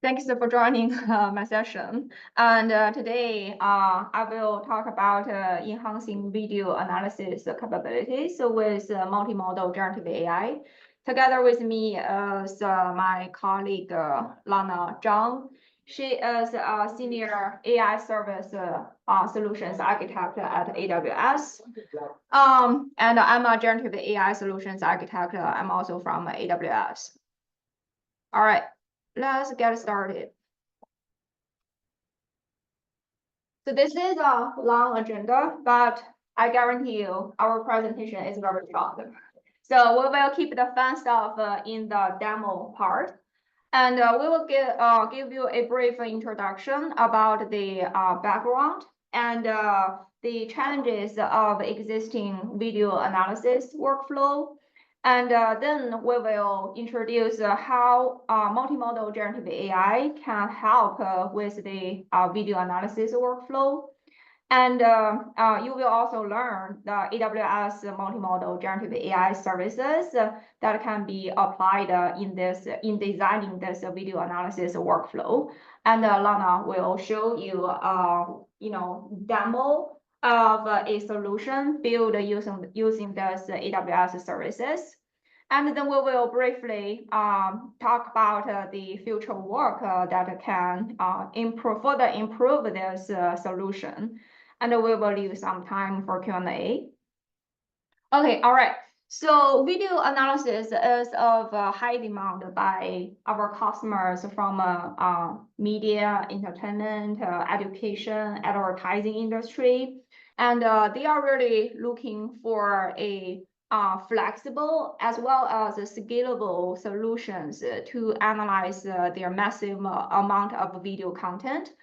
Thanks for joining my session. And today I will talk about enhancing video analysis capabilities with multimodal generative AI. Together with me is my colleague Lana Zhang. She is a senior AI service solutions architect at AWS. And I'm a generative AI solutions architect. I'm also from AWS. All right. Let's get started. So this is a long agenda, but I guarantee you our presentation is very short. So we will keep the fun stuff in the demo part. And we will give you a brief introduction about the background and the challenges of existing video analysis workflow. And then we will introduce how multimodal generative AI can help with the video analysis workflow. And you will also learn the AWS multimodal generative AI services that can be applied in designing this video analysis workflow. And Lana will show you, demo of a solution built using this AWS services. And then we will briefly talk about the future work that can further improve this solution. And we will leave some time for Q&A. Okay, all right. So video analysis is of high demand by our customers from media, entertainment, education, advertising industry. And they are really looking for a flexible as well as scalable solutions to analyze their massive amount of video content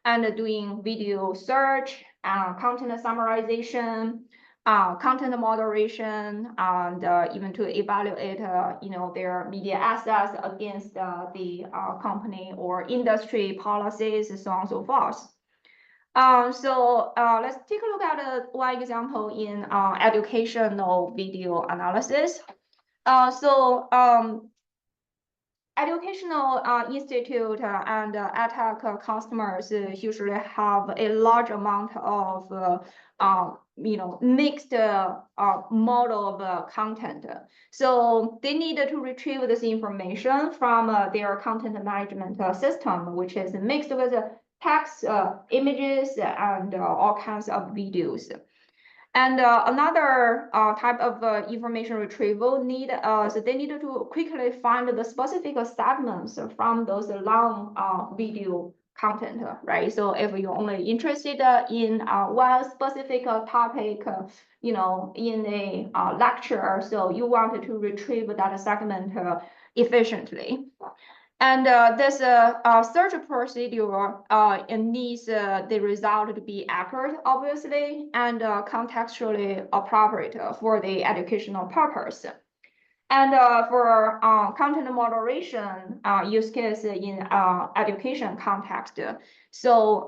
and doing video search, content summarization, content moderation, and even to evaluate, their media assets against the company or industry policies, and so on and so forth. So let's take a look at one example in educational video analysis. Educational institute and edtech customers usually have a large amount of mixed model of content. So they need to retrieve this information from their content management system, which is mixed with text, images, and all kinds of videos. And another type of information retrieval need so they need to quickly find the specific segments from those long video content, right? So if you're only interested in one specific topic, in a lecture, so you want to retrieve that segment efficiently. And this search procedure needs the result to be accurate, obviously, and contextually appropriate for the educational purpose. And for content moderation use case in education context, so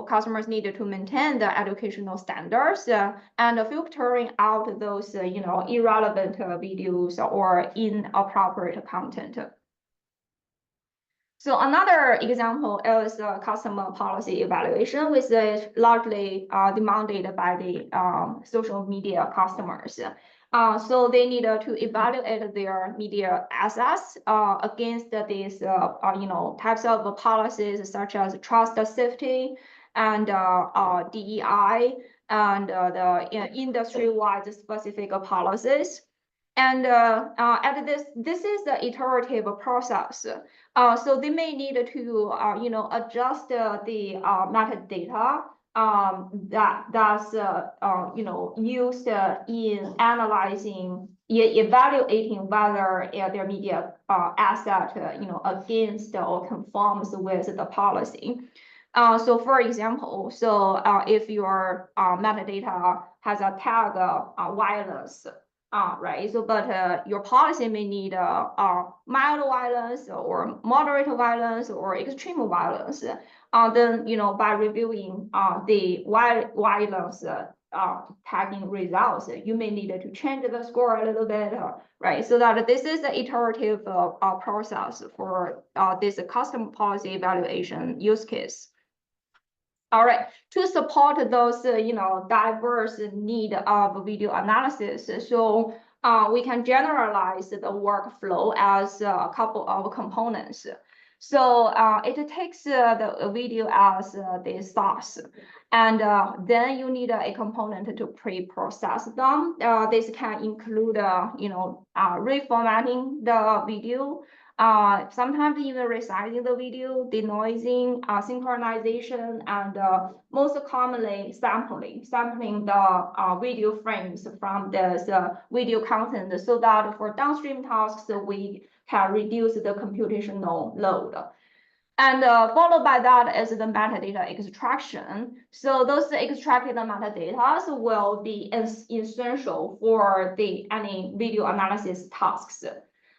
customers need to maintain the educational standards and filtering out those irrelevant videos or inappropriate content. So another example is customer policy evaluation, which is largely demanded by the social media customers. So they need to evaluate their media assets against these types of policies such as trust, safety, and DEI, and the industry-wide specific policies. And at this is the iterative process. So they may need to adjust the metadata that's used in analyzing, evaluating whether their media asset against or conforms with the policy. So for example, if your metadata has a tag violence, right. So, but your policy may need mild violence or moderate violence or extreme violence. Then, by reviewing the violence tagging results, you may need to change the score a little bit, right? So that this is an iterative process for this custom policy evaluation use case. All right, to support those diverse need of video analysis, so we can generalize the workflow as a couple of components. So it takes the video as the source, and then you need a component to pre-process them. This can include reformatting the video, sometimes even resizing the video, denoising, synchronization, and most commonly sampling the video frames from this video content, so that for downstream tasks we can reduce the computational load. And followed by that is the metadata extraction. So those extracted metadata will be essential for any video analysis tasks.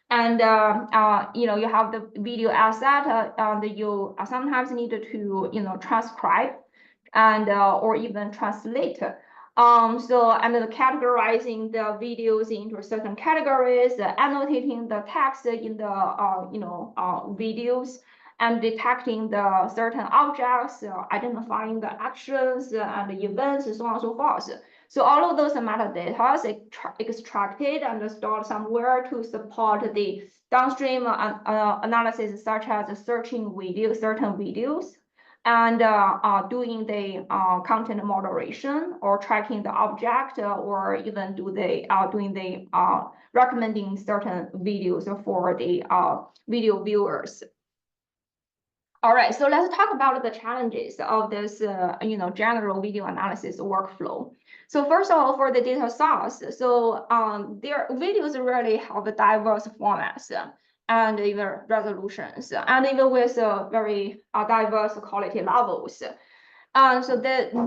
And you have the video asset, and you sometimes need to transcribe and or even translate. And categorizing the videos into certain categories, annotating the text in the videos, and detecting the certain objects, identifying the actions and the events, and so on and so forth. So all of those metadata extracted and stored somewhere to support the downstream analysis, such as searching certain videos, and doing the content moderation, or tracking the object, or even doing the recommending certain videos for the video viewers. All right, so let's talk about the challenges of this, general video analysis workflow. So first of all, for the data source, so their videos really have diverse formats and even resolutions, and even with very diverse quality levels. So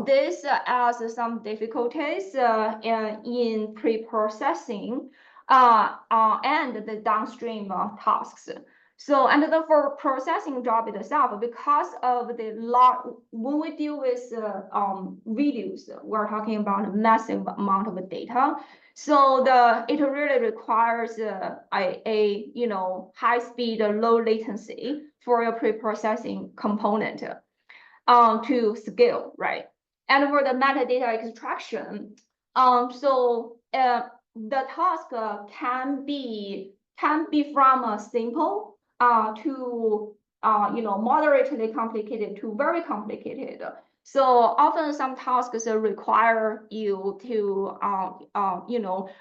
this has some difficulties in pre-processing and the downstream tasks. So, and then for processing job itself, because of the when we deal with videos, we're talking about a massive amount of data. So it really requires a high speed, low latency for your pre-processing component to scale, right? And for the metadata extraction, so the task can be from a simple to moderately complicated to very complicated. So often some tasks require you to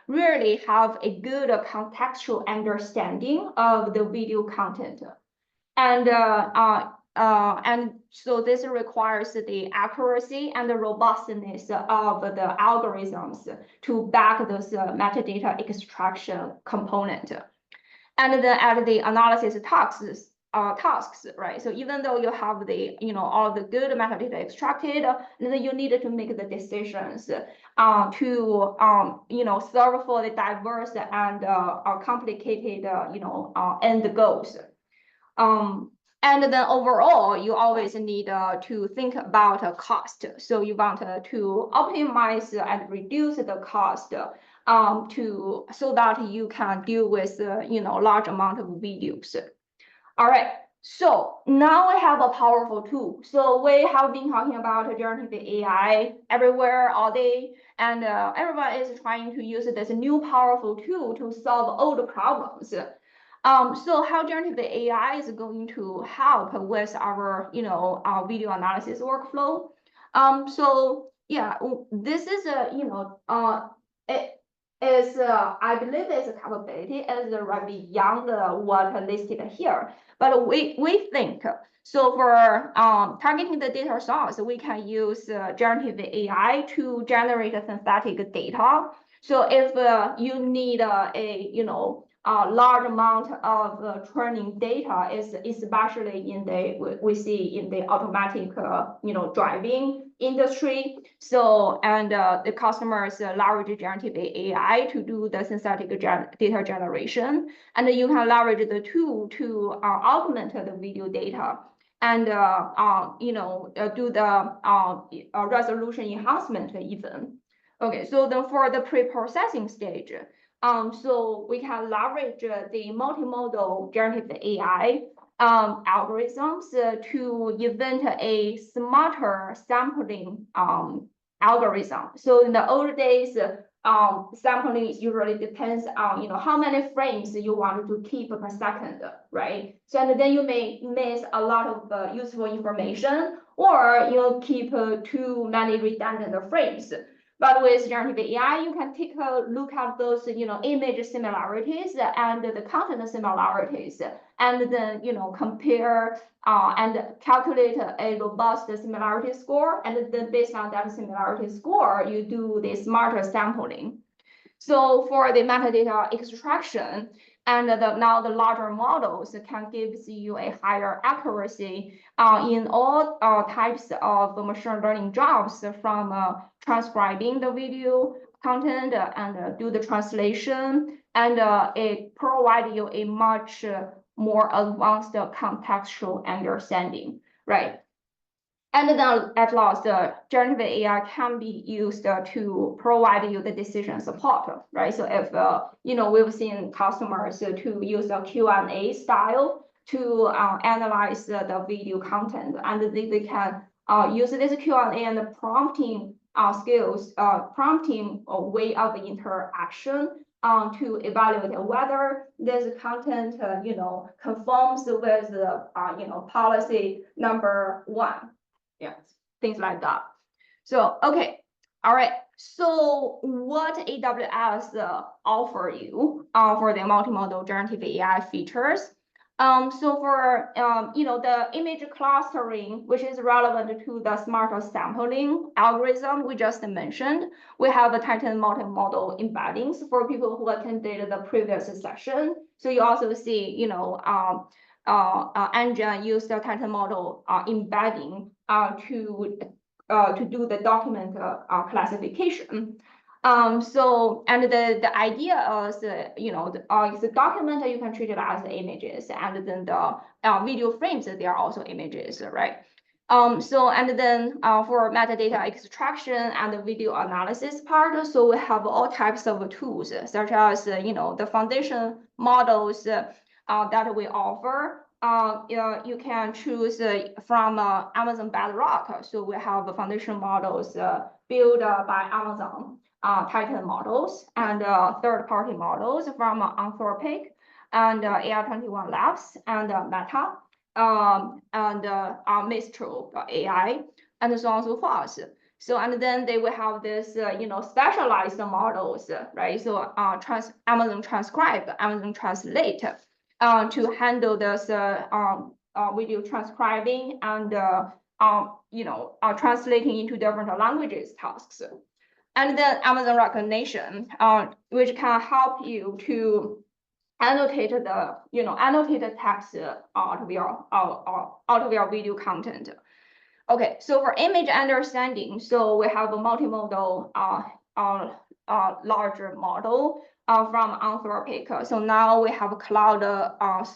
really have a good contextual understanding of the video content, and so this requires the accuracy and the robustness of the algorithms to back those metadata extraction component. And then at the analysis tasks, right? So even though you have the, all the good metadata extracted, then you need to make the decisions to, serve for the diverse and complicated, end goals. And then overall, you always need to think about cost. So you want to optimize and reduce the cost so that you can deal with large amount of videos. All right, so now we have a powerful tool. So we have been talking about generative AI everywhere all day, and everyone is trying to use this new powerful tool to solve old problems. So how generative AI is going to help with our our video analysis workflow? So yeah, this is I believe it's a capability is right beyond what listed here. But we think, so for targeting the data source, we can use generative AI to generate a synthetic data. So if you need a large amount of training data, is especially in we see in the automatic driving industry. So and the customers leverage generative AI to do the synthetic data generation, and you can leverage the tool to augment the video data and do the resolution enhancement even. Okay, so then for the pre-processing stage, so we can leverage the multimodal generative AI algorithms to invent a smarter sampling algorithm. So in the old days, sampling usually depends on how many frames you want to keep per second, right? So and then you may miss a lot of useful information, or keep too many redundant frames. But with generative AI, you can take a look at those, image similarities and the content similarities, and then, compare and calculate a robust similarity score. And then based on that similarity score, you do the smarter sampling. So for the metadata extraction, and now the larger models can give you a higher accuracy in all types of machine learning jobs, from transcribing the video content and do the translation, and it provides you a much more advanced contextual understanding, right? And then at last, generative AI can be used to provide you the decision support, right? So if, we've seen customers to use a Q&A style to analyze the video content, and they can use this Q&A and the prompting skills, prompting a way of interaction to evaluate whether this content, conforms with the, policy number 1. Yeah, things like that. So, okay, all right. So what AWS offer you for the multimodal generative AI features? So for, the image clustering, which is relevant to the smarter sampling algorithm we just mentioned, we have a Titan multimodal embeddings for people who attended the previous session. So you also see, engine use the Titan model embedding to do the document classification. So, and the idea is, the document, you can treat it as images, and then the video frames, they are also images, right? So, and then for metadata extraction and the video analysis part, so we have all types of tools, such as, the foundation models that we offer. You can choose from Amazon Bedrock. So we have foundation models built by Amazon, Titan models, and third-party models from Anthropic and AI21 Labs and Meta, and Mistral AI, and so on and so forth. So, and then they will have this, specialized models, right? So Amazon Transcribe, Amazon Translate, to handle this video transcribing and translating into different languages tasks. And then Amazon Recognition, which can help you to annotate the text out of your video content. Okay, so for image understanding, so we have a multimodal larger model from Anthropic. So now we have Cloud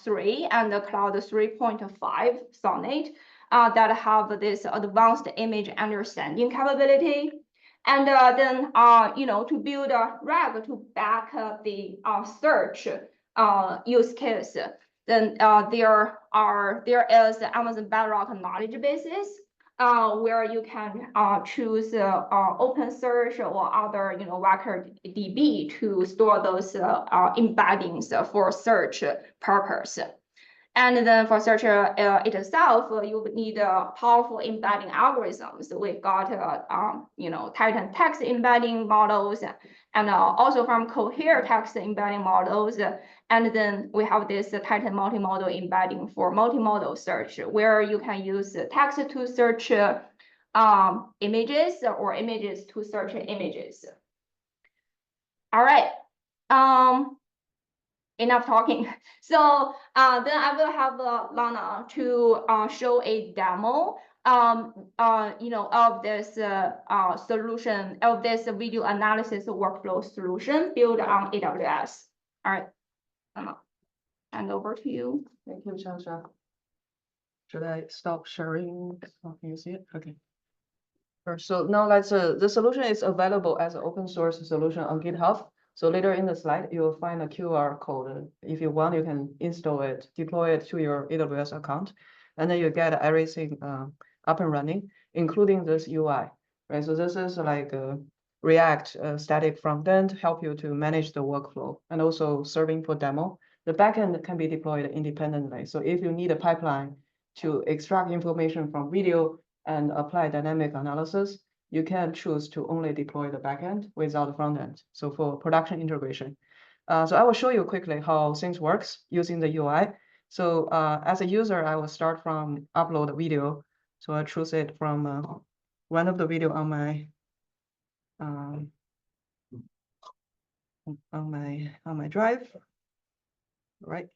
3 and Cloud 3.5 Sonnet that have this advanced image understanding capability. And then, to build a RAG to back the search use case, then there is the Amazon Bedrock knowledge bases, where you can choose OpenSearch or other, record DB to store those embeddings for search purpose. And then for search itself, you would need powerful embedding algorithms. We've got, Titan text embedding models, and also from Cohere text embedding models. And then we have this Titan multimodal embedding for multimodal search, where you can use text to search images or images to search images. All right. Enough talking. So then I will have Lana to show a demo, of this solution, of this video analysis workflow solution built on AWS. All right, Lana, hand over to you. Thank you, Changsha. Should I stop sharing? Oh, can you see it? Okay. Sure. So now the solution is available as an open source solution on GitHub. So later in the slide, you will find a QR code. If you want, you can install it, deploy it to your AWS account, and then you get everything up and running, including this UI, right? So this is like a React static front end, help you to manage the workflow and also serving for demo. The backend can be deployed independently. So if you need a pipeline to extract information from video and apply dynamic analysis, you can choose to only deploy the backend without the front end. So for production integration. So I will show you quickly how things works using the UI. So as a user, I will start from upload a video. So I choose it from one of the video on my drive, right?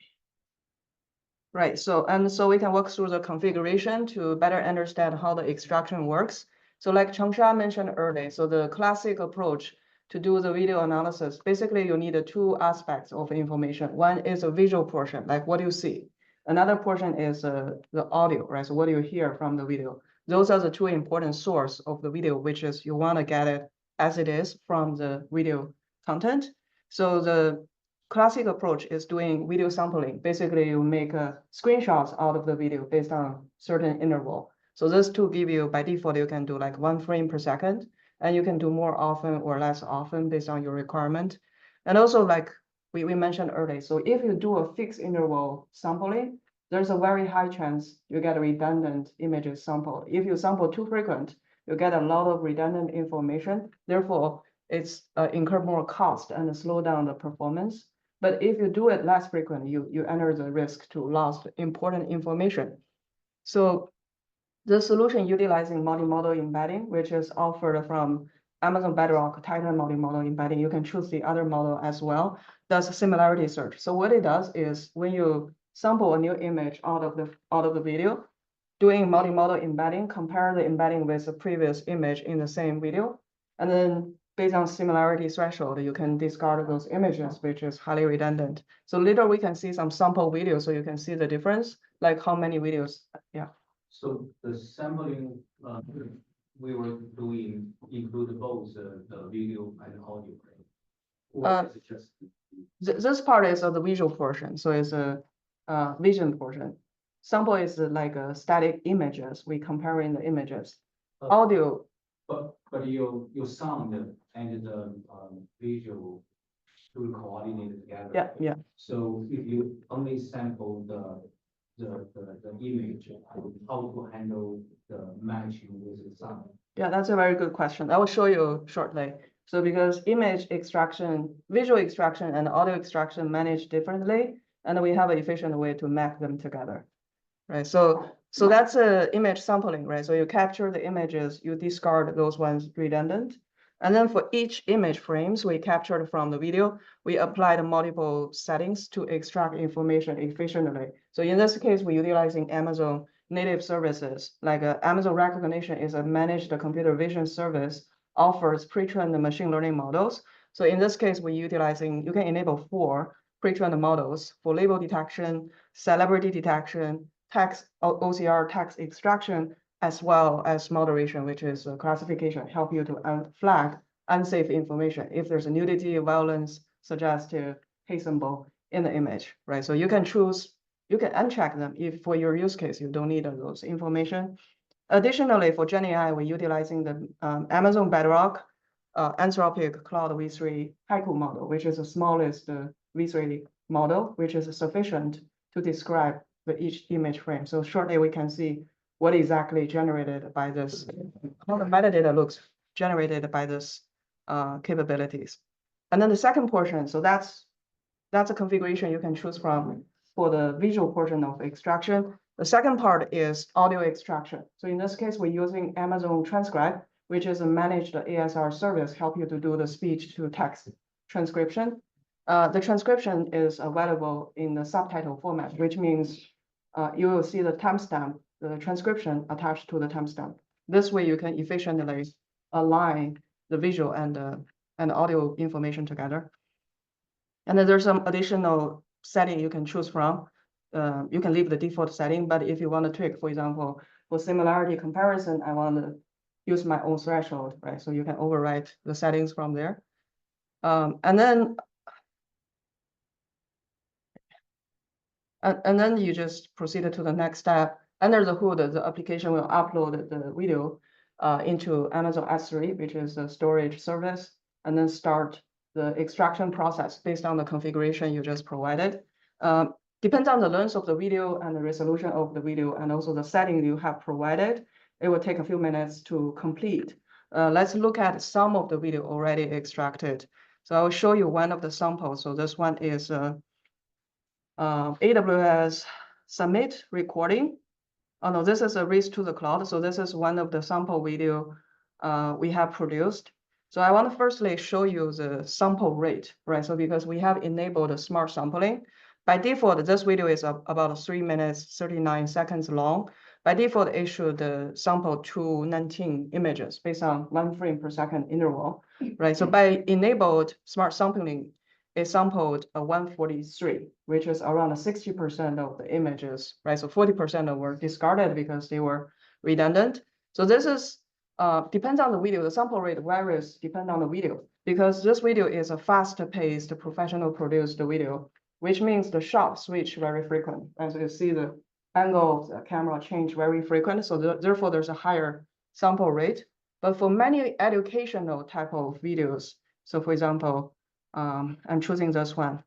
Right, so we can walk through the configuration to better understand how the extraction works. So like Changsha mentioned earlier, so the classic approach to do the video analysis, basically you need two aspects of information. One is a visual portion, like what you see. Another portion is the audio, right? So what do you hear from the video? Those are the two important source of the video, which is you want to get it as it is from the video content. So the classic approach is doing video sampling. Basically, you make screenshots out of the video based on certain interval. So this tool give you, by default, you can do like 1 frame per second, and you can do more often or less often based on your requirement. And also like we mentioned earlier, so if you do a fixed interval sampling, there's a very high chance you get a redundant images sample. If you sample too frequent, you get a lot of redundant information. Therefore, it's incur more cost and slow down the performance. But if you do it less frequent, you enter the risk to lost important information. So the solution utilizing multi-modal embedding, which is offered from Amazon Bedrock Titan multi-modal embedding, you can choose the other model as well, does similarity search. So what it does is when you sample a new image out of the video, doing multi-modal embedding, compare the embedding with the previous image in the same video, and then based on similarity threshold, you can discard those images, which is highly redundant. So later we can see some sample videos so you can see the difference, like how many videos, yeah. So the sampling we were doing include both the video and audio, right? Or is it just this part is the visual portion, so it's a vision portion. Sample is like static images. We comparing the images. Audio. But your sound and the visual should coordinate together. Yeah, yeah. So if you only sample the image, how to handle the matching with the sound? Yeah, that's a very good question. I will show you shortly. So because image extraction, visual extraction and audio extraction managed differently, and we have an efficient way to map them together, right? So that's a image sampling, right? So you capture the images, you discard those ones redundant. And then for each image frames we captured from the video, we applied multiple settings to extract information efficiently. So in this case, we're utilizing Amazon native services, like Amazon Recognition is a managed computer vision service, offers pre-trained machine learning models. So in this case, we're utilizing, you can enable 4 pre-trained models for label detection, celebrity detection, text OCR text extraction, as well as moderation, which is a classification, help you to flag unsafe information if there's a nudity, violence, suggestive, hate symbol in the image, right? So you can choose, you can uncheck them if for your use case you don't need those information. Additionally, for GenAI, we're utilizing the Amazon Bedrock Anthropic Cloud V3 Haiku model, which is the smallest V3 model, which is sufficient to describe each image frame. So shortly we can see what exactly generated by this, how the metadata looks generated by this capabilities. And then the second portion, so that's a configuration you can choose from for the visual portion of extraction. The second part is audio extraction. So in this case, we're using Amazon Transcribe, which is a managed ASR service, help you to do the speech to text transcription. The transcription is available in the subtitle format, which means you will see the timestamp, the transcription attached to the timestamp. This way you can efficiently align the visual and audio information together. And then there's some additional setting you can choose from. You can leave the default setting, but if you want to tweak, for example, for similarity comparison, I want to use my own threshold, right? So you can overwrite the settings from there. And then you just proceed to the next step. Under the hood, the application will upload the video into Amazon S3, which is a storage service, and then start the extraction process based on the configuration you just provided. Depends on the length of the video and the resolution of the video, and also the setting you have provided. It will take a few minutes to complete. Let's look at some of the video already extracted. So I will show you one of the samples. So this one is AWS Summit recording. Oh no, this is a race to the cloud. So this is one of the sample video we have produced. So I want to firstly show you the sample rate, right? So because we have enabled a smart sampling. By default, this video is about 3 minutes, 39 seconds long. By default, it should sample 219 images based on 1 frame per second interval, right? So by enabled smart sampling, it sampled a 143, which is around 60% of the images, right? So 40% were discarded because they were redundant. So this is depends on the video. The sample rate varies depending on the video, because this video is a fast-paced, professional produced video, which means the shot switch very frequent. As you see, the angle of the camera change very frequent. So therefore, there's a higher sample rate. But for many educational type of videos, so for example, I'm choosing this one.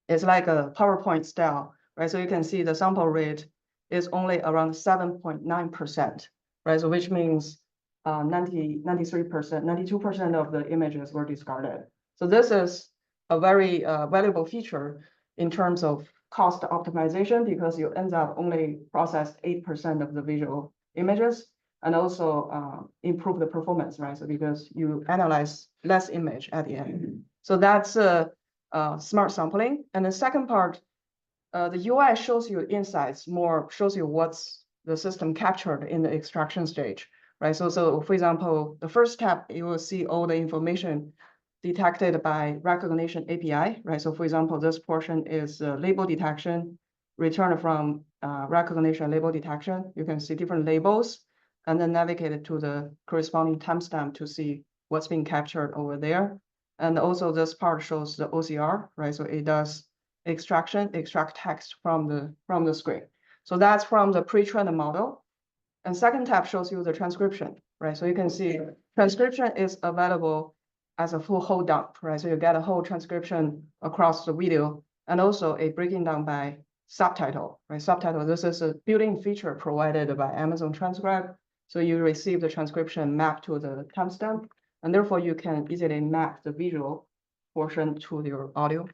It's like a PowerPoint style, right? So you can see the sample rate is only around 7.9%, right? So which means 93%, 92% of the images were discarded. So this is a very valuable feature in terms of cost optimization, because you end up only processed 8% of the visual images, and also improve the performance, right? So because you analyze less image at the end. So that's smart sampling. And the second part, the UI shows you insights, more shows you what's the system captured in the extraction stage, right? So for example, the first step, you will see all the information detected by recognition API, right? So for example, this portion is label detection, returned from recognition label detection. You can see different labels, and then navigate it to the corresponding timestamp to see what's being captured over there. And also this part shows the OCR, right? So it does extract text from the screen. So that's from the pre-trained model. And second tab shows you the transcription, right? So you can see transcription is available as a full whole dump, right? So you get a whole transcription across the video, and also a breaking down by subtitle, right? Subtitle, this is a built-in feature provided by Amazon Transcribe. So you receive the transcription mapped to the timestamp, and therefore you can easily map the visual portion to your audio.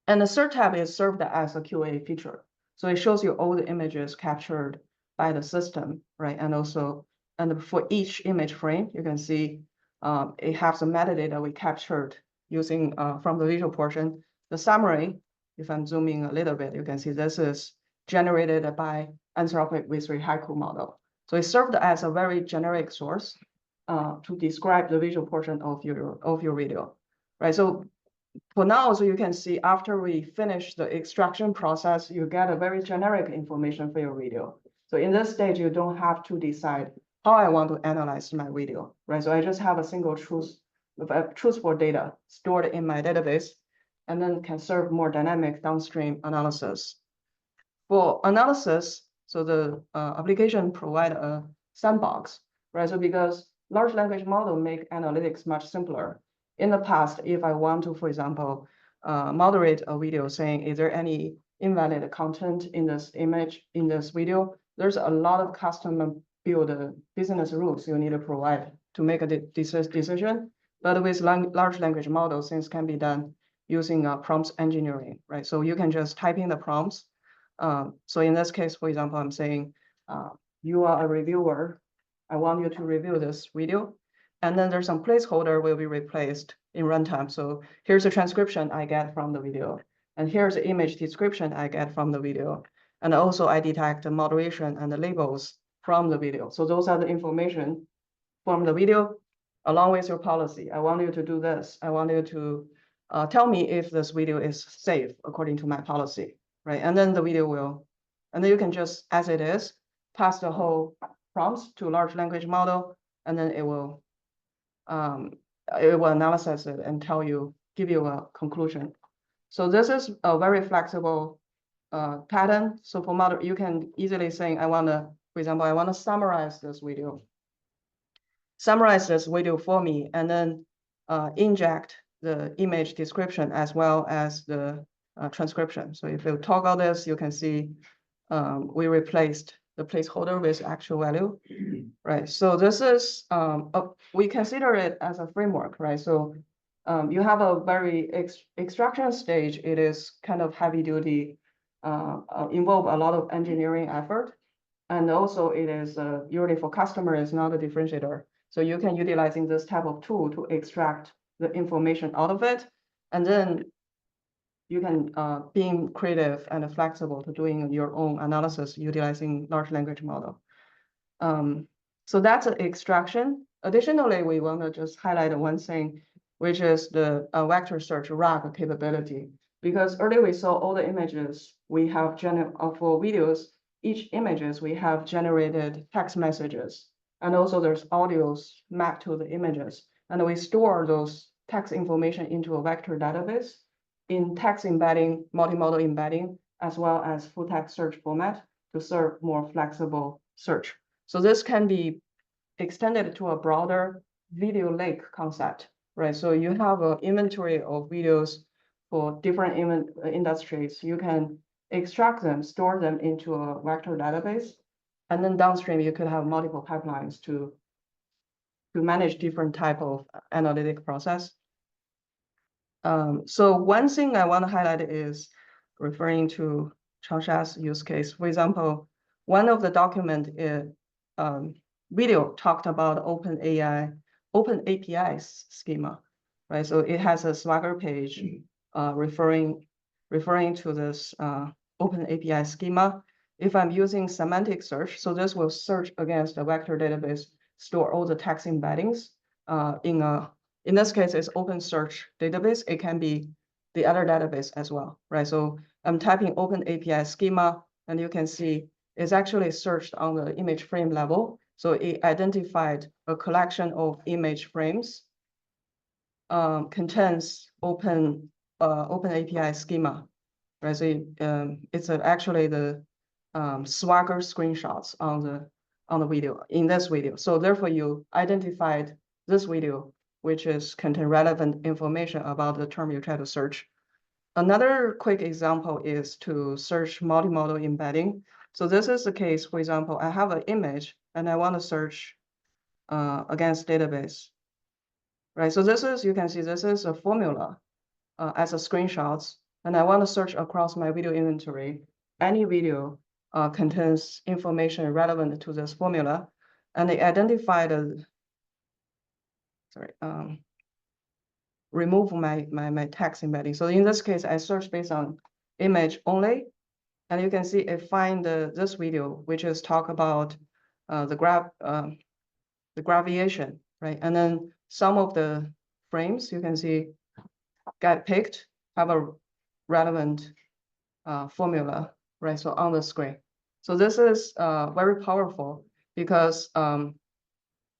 And the third tab is served as a QA feature. So it shows you all the images captured by the system, right? And also, and for each image frame, you can see it has the metadata we captured using from the visual portion. The summary, if I'm zooming a little bit, you can see this is generated by Anthropic V3 Haiku model. So it served as a very generic source to describe the visual portion of your video, right? So for now, so you can see after we finish the extraction process, you get a very generic information for your video. So in this stage, you don't have to decide how I want to analyze my video, right? So I just have a single truthful data stored in my database, and then can serve more dynamic downstream analysis. For analysis, so the application provide a sandbox, right? So because large language model make analytics much simpler. In the past, if I want to, for example, moderate a video saying, is there any invalid content in this image, in this video? There's a lot of custom build business rules you need to provide to make a decision. But with large language models, things can be done using prompts engineering, right? So you can just type in the prompts. So in this case, for example, I'm saying, you are a reviewer. I want you to review this video. And then there's some placeholder will be replaced in runtime. So here's the transcription I get from the video. And here's the image description I get from the video. And also I detect the moderation and the labels from the video. So those are the information from the video along with your policy. I want you to do this. I want you to tell me if this video is safe according to my policy, right? And then the video will, and then you can just, as it is, pass the whole prompts to large language model, and then it will analyze it and give you a conclusion. So this is a very flexible pattern. So for model, you can easily say, for example, I want to summarize this video. Summarize this video for me, and then inject the image description as well as the transcription. So if you toggle this, you can see we replaced the placeholder with actual value, right? So this is, we consider it as a framework, right? So you have a very extraction stage. It is kind of heavy duty, involve a lot of engineering effort. And also it is usually for customer is not a differentiator. So you can utilizing this type of tool to extract the information out of it. And then you can being creative and flexible to doing your own analysis utilizing large language model. So that's an extraction. Additionally, we want to just highlight one thing, which is the vector search RAG capability. Because earlier we saw all the images we have for videos, each images we have generated text messages, and also there's audios mapped to the images, and we store those text information into a vector database in text embedding, multimodal embedding, as well as full text search format to serve more flexible search. So this can be extended to a broader video lake concept, right? So you have an inventory of videos for different industries. You can extract them, store them into a vector database, and then downstream you could have multiple pipelines to manage different type of analytic process. So one thing I want to highlight is referring to Changsha's use case. For example, one of the document video talked about open API schema, right? So it has a Swagger page referring to this open API schema. If I'm using semantic search, so this will search against the vector database, store all the text embeddings in this case, it's open search database. It can be the other database as well, right? So I'm typing open API schema, and you can see it's actually searched on the image frame level. So it identified a collection of image frames contains open API schema, right? So it's actually the Swagger screenshots on the video in this video. So therefore, you identified this video, which is contain relevant information about the term you try to search. Another quick example is to search multimodal embedding. So this is the case, for example, I have an image and I want to search against database, right? So this is, you can see this is a formula as a screenshots, and I want to search across my video inventory. Any video contains information relevant to this formula, and they identified remove my text embedding. So in this case, I search based on image only, and you can see it find this video, which is talk about the graviation, right? And then some of the frames you can see get picked have a relevant formula, right? So on the screen. So this is very powerful because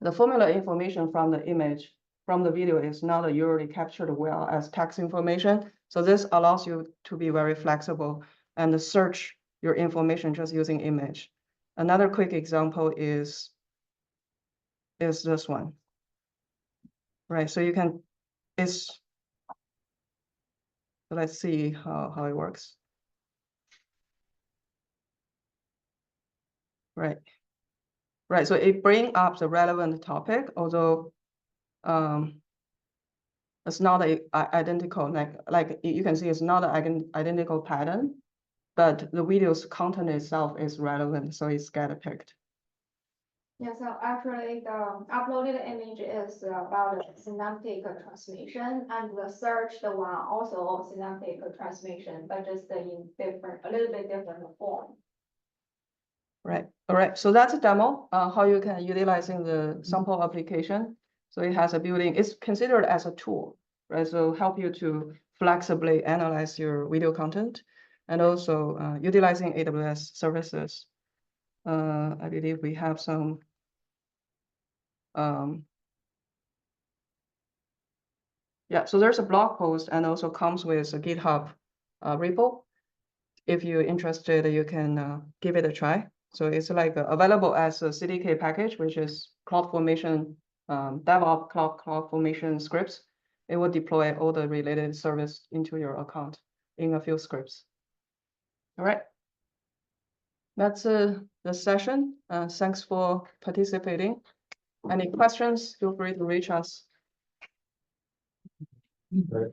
the formula information from the image from the video is not usually captured well as text information. So this allows you to be very flexible and search your information just using image. Another quick example is this one, right? So you can, let's see how it works. Right. Right, so it brings up the relevant topic, although it's not identical, like you can see it's not an identical pattern, but the video's content itself is relevant, so it's get picked. Yeah, so actually the uploaded image is about semantic transmission, and the searched one also semantic transmission, but just in a little bit different form. Right, all right, so that's a demo, how you can utilizing the sample application. So it has a built-in, it's considered as a tool, right? So help you to flexibly analyze your video content and also utilizing AWS services I believe we have some. Yeah, so there's a blog post and also comes with a GitHub repo. If you're interested, you can give it a try. So it's like available as a CDK package, which is CloudFormation, DevOps CloudFormation scripts. It will deploy all the related service into your account in a few scripts. All right. That's the session. Thanks for participating. Any questions, feel free to reach us. Right.